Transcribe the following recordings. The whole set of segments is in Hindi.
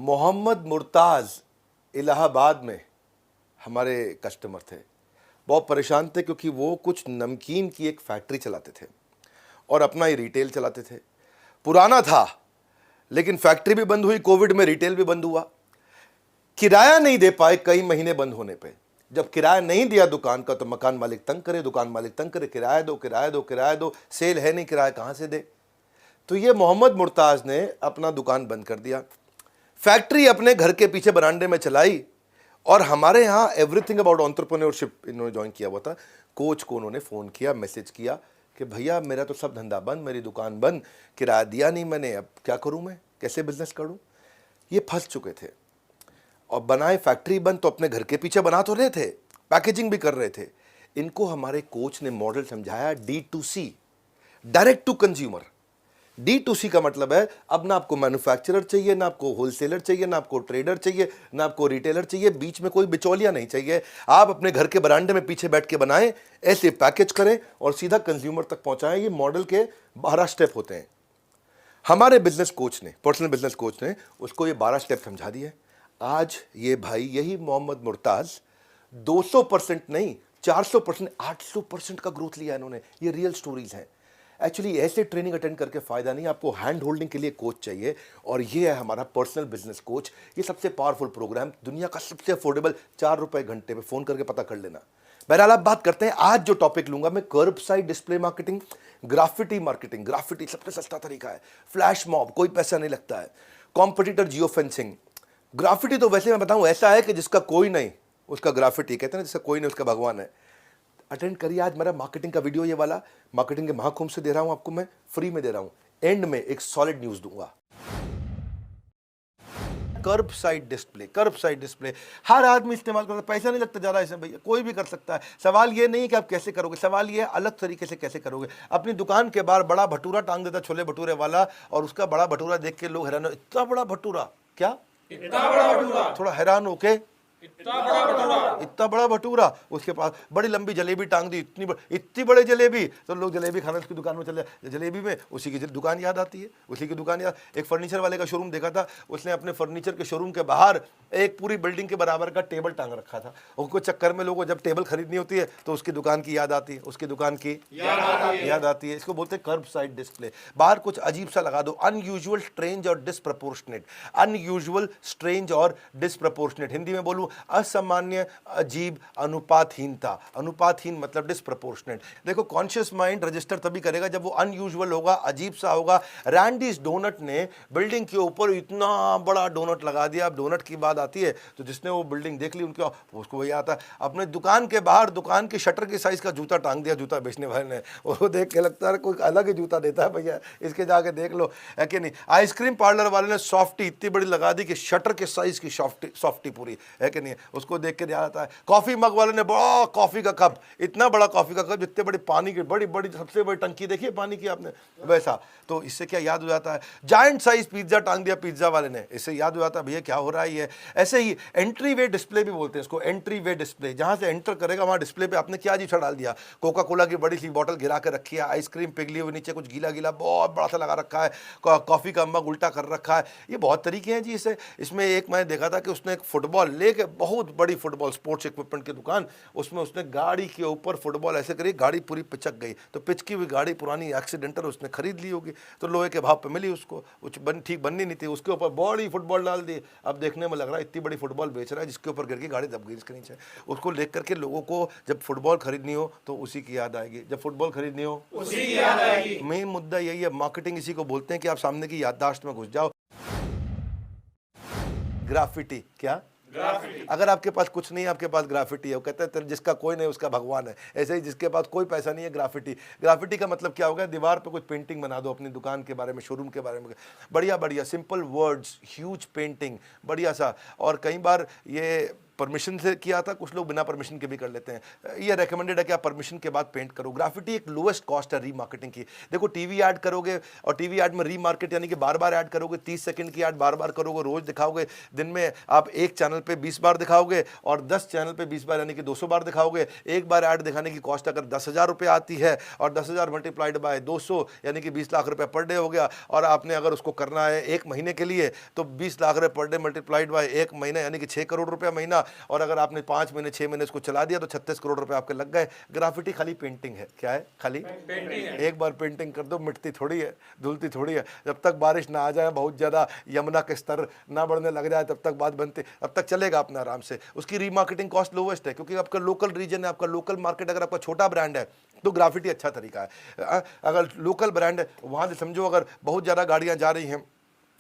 मोहम्मद मुर्ताज़ इलाहाबाद में हमारे कस्टमर थे। बहुत परेशान थे क्योंकि वो कुछ नमकीन की एक फैक्ट्री चलाते थे और अपना ही रिटेल चलाते थे। पुराना था लेकिन फैक्ट्री भी बंद हुई, कोविड में रिटेल भी बंद हुआ। किराया नहीं दे पाए कई महीने बंद होने पे। जब किराया नहीं दिया दुकान का तो मकान मालिक तंग करे, दुकान मालिक तंग करे, किराया दो किराया दो किराया दो, सेल है नहीं, किराया कहाँ से दे। तो ये मोहम्मद मुर्ताज़ ने अपना दुकान बंद कर दिया, फैक्ट्री अपने घर के पीछे बरांडे में चलाई और हमारे यहाँ एवरीथिंग अबाउट एंटरप्रेन्योरशिप इन्होंने ज्वाइन किया हुआ था। कोच को उन्होंने फ़ोन किया, मैसेज किया कि भैया मेरा तो सब धंधा बंद, मेरी दुकान बंद, किराया दिया नहीं मैंने, अब क्या करूँ, मैं कैसे बिजनेस करूँ। ये फंस चुके थे और बनाए फैक्ट्री बंद तो अपने घर के पीछे बना तो रहे थे, पैकेजिंग भी कर रहे थे। इनको हमारे कोच ने मॉडल समझाया D2C, direct to consumer. D2C का मतलब है अब ना आपको मैन्युफैक्चरर चाहिए, ना आपको होलसेलर चाहिए, ना आपको ट्रेडर चाहिए, ना आपको रिटेलर चाहिए, बीच में कोई बिचौलिया नहीं चाहिए। आप अपने घर के बरांडे में पीछे बैठ के बनाएं, ऐसे पैकेज करें और सीधा कंज्यूमर तक पहुंचाएं। ये मॉडल के 12 स्टेप होते हैं। हमारे बिजनेस कोच ने, पर्सनल बिजनेस कोच ने उसको ये 12 स्टेप समझा दिए। आज ये भाई, यही मोहम्मद मुर्ताज़ 200% नहीं 400%, 800% का ग्रोथ लिया इन्होंने। ये रियल स्टोरीज हैं। एक्चुअली ऐसे ट्रेनिंग अटेंड करके फ़ायदा नहीं, आपको हैंड होल्डिंग के लिए कोच चाहिए और ये है हमारा पर्सनल बिजनेस कोच। ये सबसे पावरफुल प्रोग्राम, दुनिया का सबसे अफोर्डेबल, 4 रुपए घंटे में, फ़ोन करके पता कर लेना। बहरहाल आप बात करते हैं, आज जो टॉपिक लूंगा मैं, kerbside display marketing, graffiti marketing. Graffiti सबसे सस्ता तरीका है, फ्लैश मॉब, कोई पैसा नहीं लगता है, कॉम्पिटिटर जियो फेंसिंग। ग्राफिटी तो वैसे मैं बताऊं ऐसा है कि जिसका कोई नहीं उसका ग्राफिटी, कहते हैं ना जिसका कोई नहीं उसका भगवान है। अटेंड करिए आज मेरा मार्केटिंग का वीडियो, ये वाला मार्केटिंग के महाकुंभ से दे रहा हूं आपको, मैं फ्री में दे रहा हूं। एंड में एक सॉलिड न्यूज दूंगा। कर्ब साइड डिस्प्ले, कर्ब साइड डिस्प्ले हर आदमी इस्तेमाल करता है, पैसा नहीं लगता ज़्यादा इसमें भैया, कोई भी कर सकता है। सवाल ये नहीं कि आप कैसे करोगे, सवाल ये है अलग तरीके से कैसे करोगे। अपनी दुकान के बाहर बड़ा भटूरा टांग देता छोले भटूरे वाला और उसका बड़ा भटूरा देख के लोग हैरान हो, इतना बड़ा भटूरा, क्या इतना बड़ा भटूरा, थोड़ा हैरान होके इतना बड़ा भटूरा, उसके पास बड़ी लंबी जलेबी टांग दी, इतनी बड़ी जलेबी, तो लोग जलेबी खाना उसकी दुकान में चले। जलेबी में उसी की दुकान याद आती है, उसी की दुकान याद। एक फर्नीचर वाले का शोरूम देखा था, उसने अपने फर्नीचर के शोरूम के बाहर एक पूरी बिल्डिंग के बराबर का टेबल टांग रखा था। उसको चक्कर में लोगों को जब टेबल खरीदनी होती है तो उसकी दुकान की याद आती है, उसकी दुकान की याद आती है। इसको बोलते हैं कर्ब साइड डिस्प्ले। बाहर कुछ अजीब सा लगा दो, अनयूजुअल, स्ट्रेंज और डिसप्रपोर्शनेट। अनयूजुअल, स्ट्रेंज और डिसप्रपोर्शनेट, हिंदी में बोलूं असामान्य, अजीब, अनुपातहीनता। अनुपातहीन मतलब डिसप्रपोर्शनेट। देखो कॉन्शियस माइंड रजिस्टर तभी करेगा जब वो अनयूजुअल होगा, अजीब सा होगा। रैंडीज डोनट ने बिल्डिंग के ऊपर इतना बड़ा डोनट लगा दिया। अब डोनट की बात आती है तो जिसने वो बिल्डिंग देख ली उनके उसको वही आता है। अपने दुकान के बाहर दुकान के शटर के साइज का जूता टांग दिया जूता बेचने वाले ने, और वो देख के लगता है कोई अलग ही जूता देता है भैया, इसके जाके देख लो, है कि नहीं। आइसक्रीम पार्लर वाले ने सॉफ्टी इतनी बड़ी लगा दी कि शटर के साइज की सॉफ्टी पूरी, है कि नहीं, उसको देख के याद आता है। कॉफी मग वाले ने बड़ा कॉफी का कप, इतना बड़ा कॉफी का कप जितने बड़ी पानी की बड़ी बड़ी सबसे बड़ी टंकी देखी है पानी की आपने, वैसा। तो इससे क्या याद हो जाता है, जायंट साइज पिज्जा टांग दिया पिज्जा वाले ने, इससे याद हो जाता है भैया क्या हो रहा है ये। ऐसे ही एंट्री वे डिस्प्ले भी बोलते हैं इसको, एंट्री वे डिस्प्ले, जहां से एंटर करेगा वहां डिस्प्ले पे आपने क्या अजीब सा डाल दिया। कोका कोला की बड़ी सी बोतल गिरा के रखी है, आइसक्रीम पिघली हुई नीचे कुछ गीला गीला बहुत बड़ा सा लगा रखा है, कॉफी का मग उल्टा कर रखा है। ये बहुत तरीके हैं जी इसे। इसमें एक मैंने देखा था कि उसने एक फुटबॉल लेके, बहुत बड़ी फुटबॉल स्पोर्ट्स इक्विपमेंट की दुकान, उसमें उसने गाड़ी के ऊपर फुटबॉल ऐसे करी, गाड़ी पूरी पिचक गई। तो पिचकी हुई गाड़ी पुरानी एक्सीडेंटल उसने खरीद ली होगी, तो लोहे के भाव पे मिली उसको, ठीक बननी नहीं थी, उसके ऊपर बड़ी फुटबॉल डाल दी। अब देखने में लग रहा है इतनी बड़ी फुटबॉल बेच रहा है जिसके ऊपर गिर के गाड़ी दब गई इसके नीचे। उसको देख करके लोगों को जब फुटबॉल खरीदनी हो तो उसी की याद आएगी, जब फुटबॉल खरीदनी हो उसी की याद आएगी। मेन मुद्दा यही है, मार्केटिंग इसी को बोलते हैं कि आप सामने की याददाश्त में घुस जाओ। ग्राफिटी, क्या ग्राफिटी? अगर आपके पास कुछ नहीं है, आपके पास ग्राफिटी है, वो कहते हैं जिसका कोई नहीं उसका भगवान है। ऐसे ही जिसके पास कोई पैसा नहीं है, ग्राफिटी। ग्राफिटी का मतलब क्या होगा, दीवार पे कुछ पेंटिंग बना दो अपनी दुकान के बारे में, शोरूम के बारे में, बढ़िया बढ़िया सिंपल वर्ड्स, ह्यूज पेंटिंग, बढ़िया सा। और कई बार ये परमिशन से किया था, कुछ लोग बिना परमिशन के भी कर लेते हैं। ये रेकमेंडेड है कि आप परमिशन के बाद पेंट करो। ग्राफिटी एक लोएस्ट कॉस्ट है रीमार्केटिंग की। देखो टीवी ऐड करोगे और टीवी ऐड में रीमार्केट यानी कि बार बार ऐड करोगे, 30 सेकंड की ऐड बार बार करोगे, रोज दिखाओगे, दिन में आप एक चैनल पे 20 बार दिखाओगे और 10 चैनल पे 20 बार यानी कि 200 बार दिखाओगे। एक बार ऐड दिखाने की कॉस्ट अगर 10,000 रुपये आती है और 10,000 मल्टीप्लाइड बाय 200 यानी कि 20 लाख रुपये पर डे हो गया, और आपने अगर उसको करना है एक महीने के लिए तो 20 लाख रुपये पर डे मल्टीप्लाइड बाय एक महीना यानी कि 6 करोड़ रुपया महीना, और अगर आपने 5 महीने 6 महीने इसको चला दिया तो 36 करोड़ रुपए आपके लग गए। ग्राफिटी खाली पेंटिंग है। क्या है? खाली पेंटिंग है। एक बार पेंटिंग कर दो, मिटती थोड़ी है, धुलती थोड़ी है। जब तक बारिश ना आ जाए, बहुत ज़्यादा यमुना के स्तर ना बढ़ने लग जाए, तब तक बात बनती, अब तक चलेगा अपने आराम से। उसकी रीमार्केटिंग कॉस्ट लोवेस्ट है क्योंकि आपका लोकल रीजन है, आपका लोकल मार्केट। अगर आपका छोटा ब्रांड है तो ग्राफिटी अच्छा तरीका है। अगर लोकल ब्रांड है, वहाँ से समझो अगर बहुत ज़्यादा गाड़ियाँ जा रही हैं,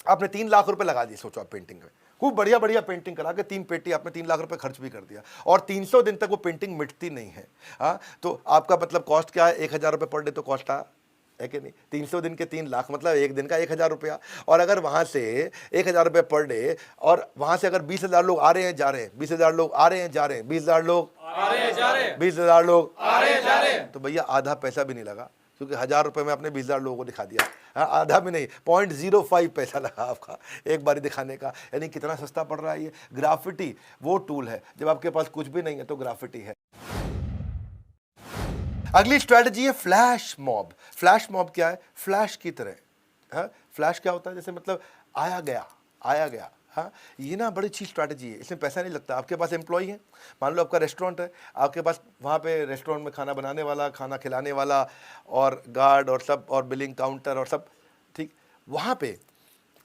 आपने 3 लाख रुपए लगा दिए, सोचो आप पेंटिंग में, खूब बढ़िया बढ़िया पेंटिंग करा के 3 पेटी आपने 3 लाख रुपए खर्च भी कर दिया, और 300 दिन तक वो पेंटिंग मिटती नहीं है। हाँ, तो आपका मतलब कॉस्ट क्या है? 1,000 रुपये पर डे तो कॉस्ट है कि नहीं? 300 दिन के 3 लाख मतलब एक दिन का 1,000 रुपया। और अगर वहाँ से 1,000 रुपये पर डे, और वहाँ से अगर 20,000 लोग आ रहे हैं जा रहे हैं, 20,000 लोग आ रहे हैं जा रहे हैं, 20,000 लोग आ रहे हैं जा रहे हैं, 20,000 लोग आ रहे हैं जा रहे हैं, तो भैया आधा पैसा भी नहीं लगा, क्योंकि 1,000 रुपये में आपने 20,000 लोगों को दिखा दिया। हाँ, आधा भी नहीं, 0.05 पैसा लगा आपका एक बारी दिखाने का। यानी कितना सस्ता पड़ रहा है ये। ग्राफिटी वो टूल है, जब आपके पास कुछ भी नहीं है तो ग्राफिटी है। अगली स्ट्रैटेजी है फ्लैश मॉब। फ्लैश मॉब क्या है? फ्लैश की तरह। हाँ, फ्लैश क्या होता है? जैसे मतलब आया गया, आया गया। हाँ, ये ना बड़ी अच्छी स्ट्रैटेजी है, इसमें पैसा नहीं लगता। आपके पास एम्प्लॉई है, मान लो आपका रेस्टोरेंट है, आपके पास वहाँ पे रेस्टोरेंट में खाना बनाने वाला, खाना खिलाने वाला और गार्ड और सब, और बिलिंग काउंटर और सब, ठीक। वहाँ पे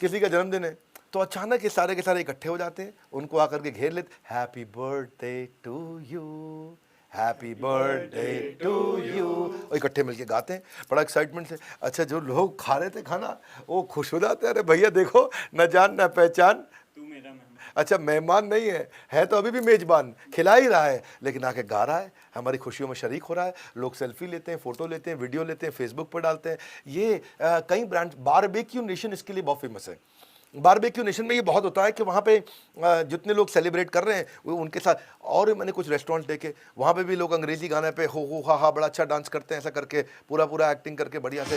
किसी का जन्मदिन है तो अचानक ये सारे के सारे इकट्ठे हो जाते हैं, उनको आकर के घेर लेते, happy birthday to you, happy birthday to you, और इकट्ठे मिलके गाते हैं बड़ा एक्साइटमेंट से। अच्छा, जो लोग खा रहे थे खाना वो खुश हो जाते हैं, अरे भैया देखो, न जान न पहचान, तू मेरा मेहमान। अच्छा, मेहमान नहीं है तो अभी भी मेजबान, खिला ही रहा है, लेकिन आके गा रहा है, हमारी खुशियों में शरीक हो रहा है। लोग सेल्फी लेते हैं, फोटो लेते हैं, वीडियो लेते हैं, फेसबुक पर डालते हैं। ये कई ब्रांड, बारबेक्यू नेशन इसके लिए बहुत फेमस है। बारबेक्यू नेशन में ये बहुत होता है कि वहाँ पे जितने लोग सेलिब्रेट कर रहे हैं वो उनके साथ, और मैंने कुछ रेस्टोरेंट देखे वहाँ पे भी लोग अंग्रेजी गाने पे हो हा हा बड़ा अच्छा डांस करते हैं, ऐसा करके पूरा पूरा एक्टिंग करके बढ़िया से।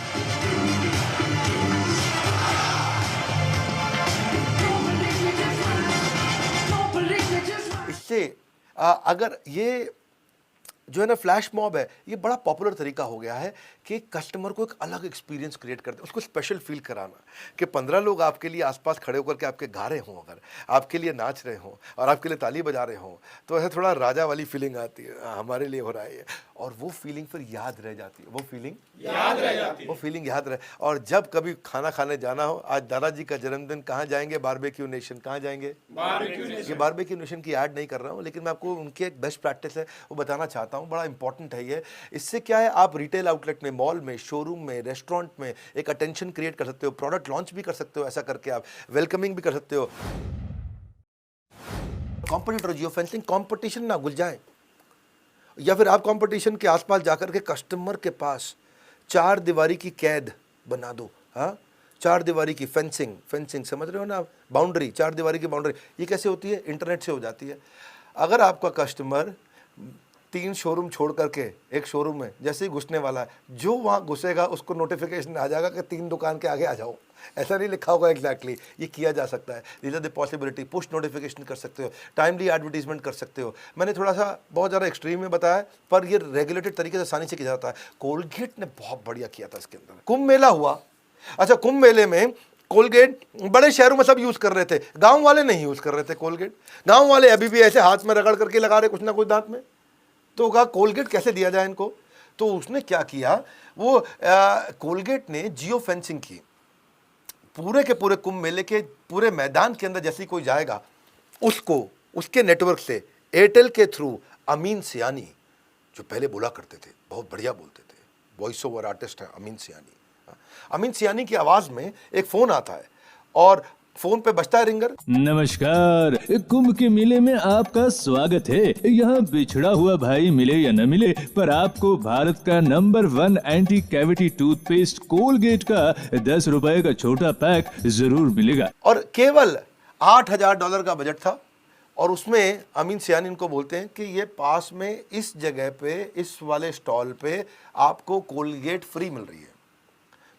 इससे अगर ये जो है ना फ्लैश मॉब है, ये बड़ा पॉपुलर तरीका हो गया है कि कस्टमर को एक अलग एक्सपीरियंस क्रिएट करते हैं, उसको स्पेशल फील कराना, कि 15 लोग आपके लिए आसपास खड़े होकर के आपके गा रहे हों, अगर आपके लिए नाच रहे हों और आपके लिए ताली बजा रहे हों, तो ऐसा थोड़ा राजा वाली फीलिंग आती है, हमारे लिए हो रहा है ये, और वो फीलिंग फिर याद रह जाती है, वो फीलिंग याद रह जाती है, वो फीलिंग याद रहे। और जब कभी खाना खाने जाना हो, आज दादाजी का जन्मदिन, कहाँ जाएंगे? Barbeque Nation. कहाँ जाएंगे? ये बारबेक्यू नेशन की ऐड नहीं कर रहा हूँ, लेकिन मैं आपको उनकी एक बेस्ट प्रैक्टिस है वो बताना चाहता हूँ, बड़ा इंपॉर्टेंट है ये। इससे क्या है, आप रिटेल आउटलेट में, मॉल में, शोरूम में, रेस्टोरेंट में एक अटेंशन क्रिएट कर सकते हो, प्रोडक्ट लॉन्च भी कर सकते हो, ऐसा करके आप वेलकमिंग भी कर सकते हो। कॉम्पिटिटर जियो फेंसिंग, कंपटीशन ना घुल जाए, या फिर आप कंपटीशन के आसपास जाकर के कस्टमर के पास 4 दीवारी की कैद बना दो। हाँ, 4 दीवारी की फेंसिंग, फेंसिंग समझ रहे हो ना आप? बाउंड्री, 4 दीवारी की बाउंड्री। ये कैसे होती है? इंटरनेट से हो जाती है। अगर आपका कस्टमर 3 शोरूम छोड़ करके एक शोरूम में जैसे ही घुसने वाला है, जो वहाँ घुसेगा उसको नोटिफिकेशन आ जाएगा कि 3 दुकान के आगे आ जाओ। ऐसा नहीं लिखा होगा एग्जैक्टली, ये किया जा सकता है। These are the possibility. Push notification कर सकते हो, टाइमली एडवर्टीजमेंट कर सकते हो। मैंने थोड़ा सा बहुत ज़्यादा एक्सट्रीम में बताया, पर ये रेगुलेटेड तरीके से आसानी से किया जाता है। कोलगेट ने बहुत बढ़िया किया था इसके अंदर। कुंभ मेला हुआ, अच्छा कुंभ मेले में कोलगेट बड़े शहरों में सब यूज़ कर रहे थे, गाँव वाले नहीं यूज़ कर रहे थे कोलगेट। गाँव वाले अभी भी ऐसे हाथ में रगड़ करके लगा रहे कुछ ना कुछ दांत में। तो कहा कोलगेट कैसे दिया जाए इनको, तो उसने क्या किया, वो कोलगेट ने जियो फेंसिंग की। पूरे के पूरे कुंभ मेले के पूरे मैदान के अंदर जैसे ही कोई जाएगा, उसको उसके नेटवर्क से एयरटेल के थ्रू अमीन सियानी, जो पहले बोला करते थे, बहुत बढ़िया बोलते थे, वॉइस ओवर आर्टिस्ट है अमीन सियानी। अमीन सियानी की आवाज़ में एक फ़ोन आता है और फोन पे बजता है रिंगर। नमस्कार, कुंभ के मेले में आपका स्वागत है। यहाँ बिछड़ा हुआ भाई मिले या न मिले, पर आपको भारत का number 1 anti cavity toothpaste Colgate का 10 रुपए का छोटा पैक जरूर मिलेगा। और केवल $8,000 का बजट था और उसमें अमीन सियानी इनको बोलते हैं कि ये पास में इस जगह पे, इस वाले स्टॉल पे आपको कोलगेट फ्री मिल रही है।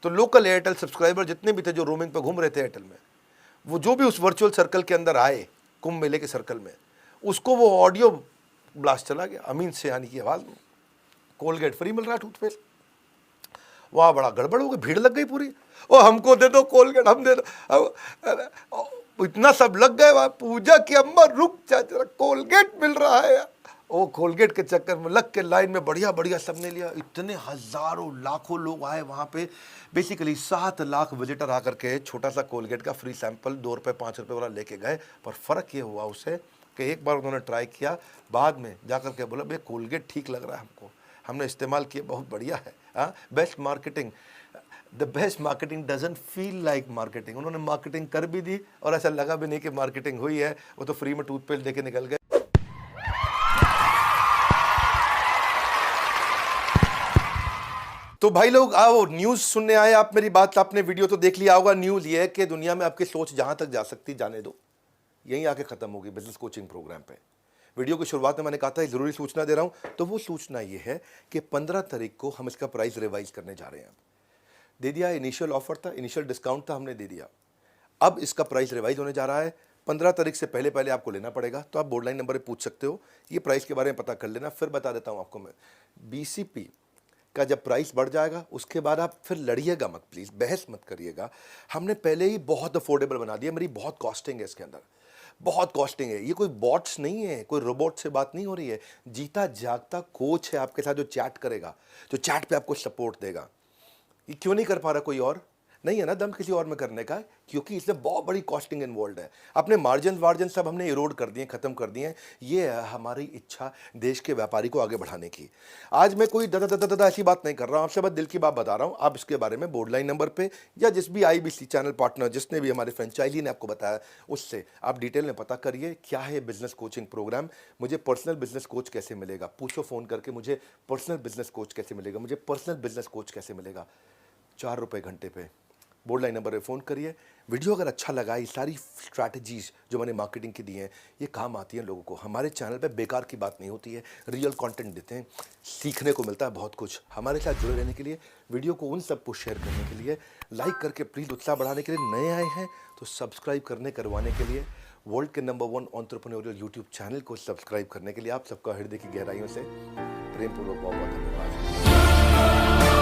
तो लोकल एयरटेल सब्सक्राइबर जितने भी थे जो रोमिंग पे घूम रहे थे एयरटेल में, वो जो भी उस वर्चुअल सर्कल के अंदर आए, कुंभ मेले के सर्कल में, उसको वो ऑडियो ब्लास्ट चला गया अमीन सियानी की आवाज़ में, कोलगेट फ्री मिल रहा है टूथपेस्ट। वहाँ बड़ा गड़बड़ हो गई, भीड़ लग गई पूरी, ओ हमको दे दो कोलगेट, हम दे दो, इतना सब लग गए। वहाँ पूजा की अम्मा रुक जा जरा, कोलगेट मिल रहा है। ओ कोलगेट के चक्कर में लग के लाइन में बढ़िया बढ़िया सबने लिया। इतने हजारों लाखों लोग आए वहाँ पे, बेसिकली 7 लाख विजिटर आकर के छोटा सा कोलगेट का फ्री सैंपल 2 रुपये 5 रुपये वाला लेके गए। पर फ़र्क ये हुआ उसे कि एक बार उन्होंने ट्राई किया, बाद में जाकर के बोला भाई कोलगेट ठीक लग रहा है हमको, हमने इस्तेमाल किया, बहुत बढ़िया है। हाँ, best marketing, the best marketing doesn't feel like marketing. उन्होंने मार्केटिंग कर भी दी और ऐसा लगा भी नहीं कि मार्केटिंग हुई है, वो तो फ्री में टूथपेस्ट देके निकल गए। तो भाई लोग आओ, न्यूज़ सुनने आए आप मेरी बात, आपने वीडियो तो देख लिया होगा। न्यूज़ ये है कि दुनिया में आपकी सोच जहां तक जा सकती जाने दो, यहीं आके ख़त्म होगी बिजनेस कोचिंग प्रोग्राम पे। वीडियो की शुरुआत में मैंने कहा था ज़रूरी सूचना दे रहा हूं, तो वो सूचना ये है कि 15 तारीख को हम इसका प्राइस रिवाइज करने जा रहे हैं। दे दिया, इनिशियल ऑफर था, इनिशियल डिस्काउंट था, हमने दे दिया। अब इसका प्राइस रिवाइज होने जा रहा है। 15 तारीख से पहले पहले आपको लेना पड़ेगा। तो आप बोर्ड लाइन नंबर पर पूछ सकते हो, ये प्राइस के बारे में पता कर लेना। फिर बता देता हूँ आपको मैं, BCP का जब प्राइस बढ़ जाएगा उसके बाद आप फिर लड़िएगा मत, प्लीज़ बहस मत करिएगा। हमने पहले ही बहुत अफोर्डेबल बना दिया। मेरी बहुत कॉस्टिंग है इसके अंदर, बहुत कॉस्टिंग है। ये कोई बॉट्स नहीं है, कोई रोबोट से बात नहीं हो रही है। जीता जागता कोच है आपके साथ जो चैट करेगा, जो चैट पे आपको सपोर्ट देगा। ये क्यों नहीं कर पा रहा कोई और? नहीं है ना दम किसी और में करने का, क्योंकि इसमें बहुत बड़ी कॉस्टिंग इन्वॉल्व है। अपने मार्जिन सब हमने इरोड कर दिए, खत्म कर दिए। ये है हमारी इच्छा देश के व्यापारी को आगे बढ़ाने की। आज मैं कोई दादा ऐसी बात नहीं कर रहा हूँ, आपसे बस दिल की बात बता रहा हूँ। आप इसके बारे में बोर्ड लाइन नंबर पे या जिस भी IBC चैनल पार्टनर, जिसने भी हमारे फ्रेंचाइजी ने आपको बताया, उससे आप डिटेल में पता करिए क्या है बिजनेस कोचिंग प्रोग्राम। मुझे पर्सनल बिजनेस कोच कैसे मिलेगा, पूछो फ़ोन करके, मुझे पर्सनल बिजनेस कोच कैसे मिलेगा, मुझे पर्सनल बिजनेस कोच कैसे मिलेगा। 4 रुपये घंटे पे बोर्ड लाइन नंबर पे फ़ोन करिए। वीडियो अगर अच्छा लगा, ये सारी स्ट्रैटेजीज़ जो मैंने मार्केटिंग की दी हैं, ये काम आती हैं लोगों को। हमारे चैनल पे बेकार की बात नहीं होती है, रियल कंटेंट देते हैं, सीखने को मिलता है बहुत कुछ। हमारे साथ जुड़े रहने के लिए, वीडियो को उन सबको शेयर करने के लिए, लाइक करके प्लीज़ उत्साह बढ़ाने के लिए, नए आए हैं तो सब्सक्राइब करवाने के लिए, वर्ल्ड के नंबर 1 एंटरप्रेन्योरियल यूट्यूब चैनल को सब्सक्राइब करने के लिए आप सबका हृदय की गहराइयों से प्रेमपूर्वक बहुत बहुत धन्यवाद।